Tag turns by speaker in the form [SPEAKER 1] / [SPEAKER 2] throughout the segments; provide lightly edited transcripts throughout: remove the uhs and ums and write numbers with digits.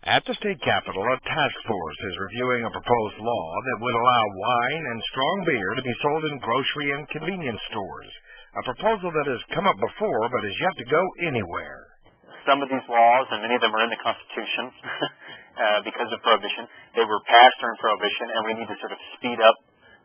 [SPEAKER 1] At the state capitol, a task force is reviewing a proposed law that would allow wine and strong beer to be sold in grocery and convenience stores. A proposal that has come up before but is yet to go anywhere.
[SPEAKER 2] Some of these laws, and many of them are in the Constitution because of Prohibition, they were passed during Prohibition, and we need to sort of speed up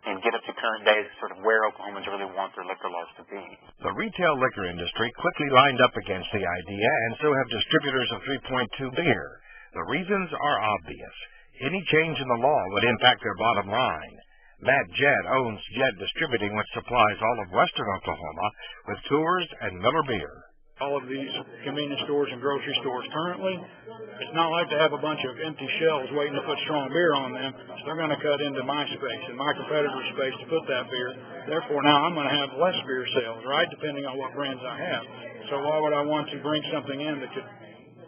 [SPEAKER 2] and get up to current days, sort of where Oklahomans really want their liquor laws to be.
[SPEAKER 1] The retail liquor industry quickly lined up against the idea, and so have distributors of 3.2 beer. The reasons are obvious. Any change in the law would impact their bottom line. Matt Jett owns Jett Distributing, which supplies all of western Oklahoma with Coors and Miller Beer.
[SPEAKER 3] All of these convenience stores and grocery stores currently, it's not like they have a bunch of empty shelves waiting to put strong beer on them. So they're going to cut into my space and my competitor's space to put that beer. Therefore, now I'm going to have less beer sales, right, depending on what brands I have. So why would I want to bring something in that could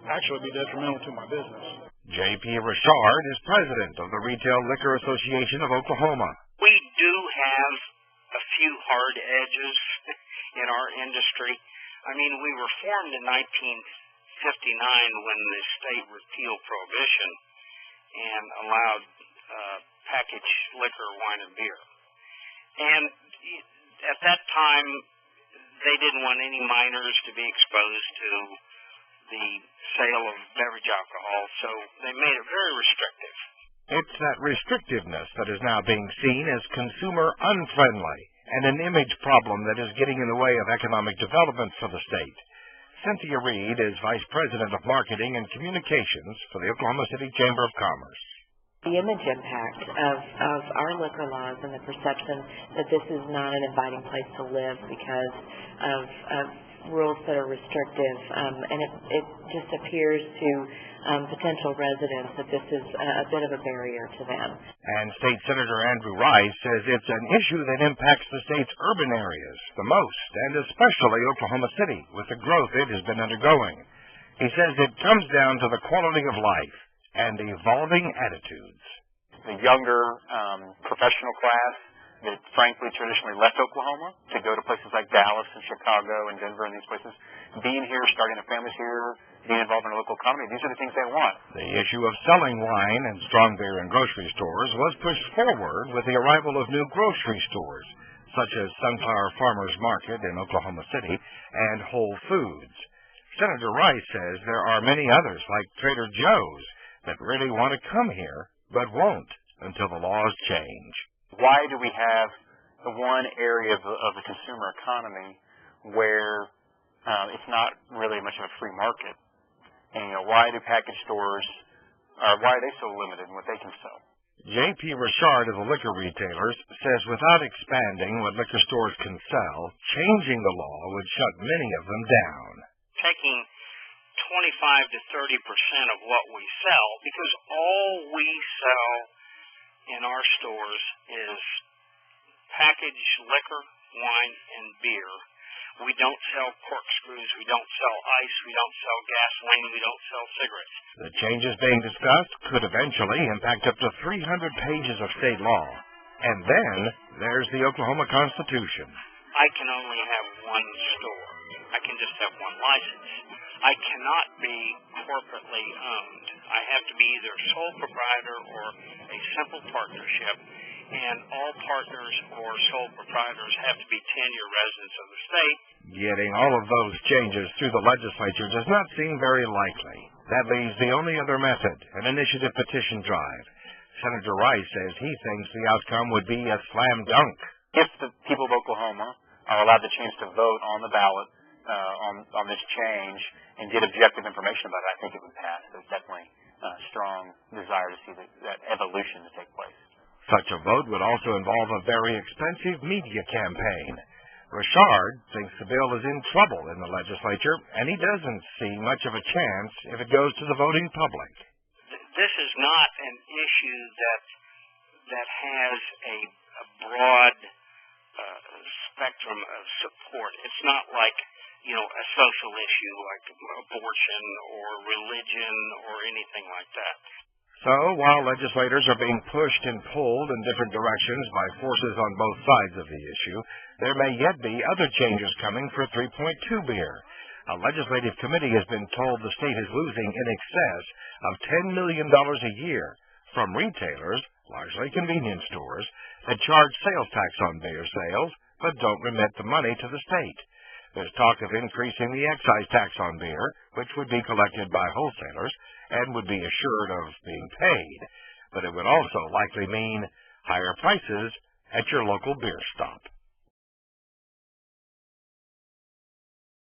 [SPEAKER 3] actually be detrimental to my business?
[SPEAKER 1] J.P. Richard is president of the Retail Liquor Association of Oklahoma.
[SPEAKER 4] We do have a few hard edges in our industry. I mean, we were formed in 1959 when the state repealed Prohibition and allowed packaged liquor, wine, and beer. And at that time, they didn't want any minors to be exposed to the sale of beverage alcohol, so they made it very restrictive.
[SPEAKER 1] It's that restrictiveness that is now being seen as consumer unfriendly and an image problem that is getting in the way of economic development for the state. Cynthia Reed is Vice President of Marketing and Communications for the Oklahoma City Chamber of Commerce.
[SPEAKER 5] The image impact of our liquor laws and the perception that this is not an inviting place to live because of rules that are restrictive, and it just appears to potential residents that this is a bit of a barrier to them.
[SPEAKER 1] And State Senator Andrew Rice says it's an issue that impacts the state's urban areas the most, and especially Oklahoma City, with the growth it has been undergoing. He says it comes down to the quality of life and evolving attitudes.
[SPEAKER 2] The younger professional class that frankly traditionally left Oklahoma to go to places like Dallas and Chicago and Denver and these places, being here, starting their families here, being involved in the local economy, these are the things they want.
[SPEAKER 1] The issue of selling wine and strong beer in grocery stores was pushed forward with the arrival of new grocery stores, such as Sunflower Farmers Market in Oklahoma City and Whole Foods. Senator Rice says there are many others, like Trader Joe's, that really want to come here, but won't until the laws change.
[SPEAKER 2] Why do we have the one area of the consumer economy where it's not really much of a free market? And, why do package stores, why are they so limited in what they can sell?
[SPEAKER 1] J.P. Richard of the liquor retailers says without expanding what liquor stores can sell, changing the law would shut many of them down.
[SPEAKER 4] Taking 25 to 30% of what we sell, because all we sell in our stores is packaged liquor, wine, and beer. We don't sell corkscrews, we don't sell ice, we don't sell gasoline, we don't sell cigarettes.
[SPEAKER 1] The changes being discussed could eventually impact up to 300 pages of state law. And then there's the Oklahoma Constitution.
[SPEAKER 4] I can only have one store. I can just have one license. I cannot be corporately owned. I have to be either sole proprietor or a simple partnership, and all partners or sole proprietors have to be 10-year residents of the state.
[SPEAKER 1] Getting all of those changes through the legislature does not seem very likely. That leaves the only other method, an initiative petition drive. Senator Rice says he thinks the outcome would be a slam dunk.
[SPEAKER 2] If the people of Oklahoma are allowed the chance to vote on the ballot on this change and get objective information about it, I think it would pass. There's definitely a strong desire to see that evolution to take place.
[SPEAKER 1] Such a vote would also involve a very expensive media campaign. Richard thinks the bill is in trouble in the legislature, and he doesn't see much of a chance if it goes to the voting public.
[SPEAKER 4] This is not an issue that has a broad spectrum of support. It's not like, a social issue like abortion or religion or anything like that.
[SPEAKER 1] So, while legislators are being pushed and pulled in different directions by forces on both sides of the issue, there may yet be other changes coming for 3.2 beer. A legislative committee has been told the state is losing in excess of $10 million a year from retailers, largely convenience stores, that charge sales tax on beer sales but don't remit the money to the state. There's talk of increasing the excise tax on beer, which would be collected by wholesalers and would be assured of being paid, but it would also likely mean higher prices at your local beer stop.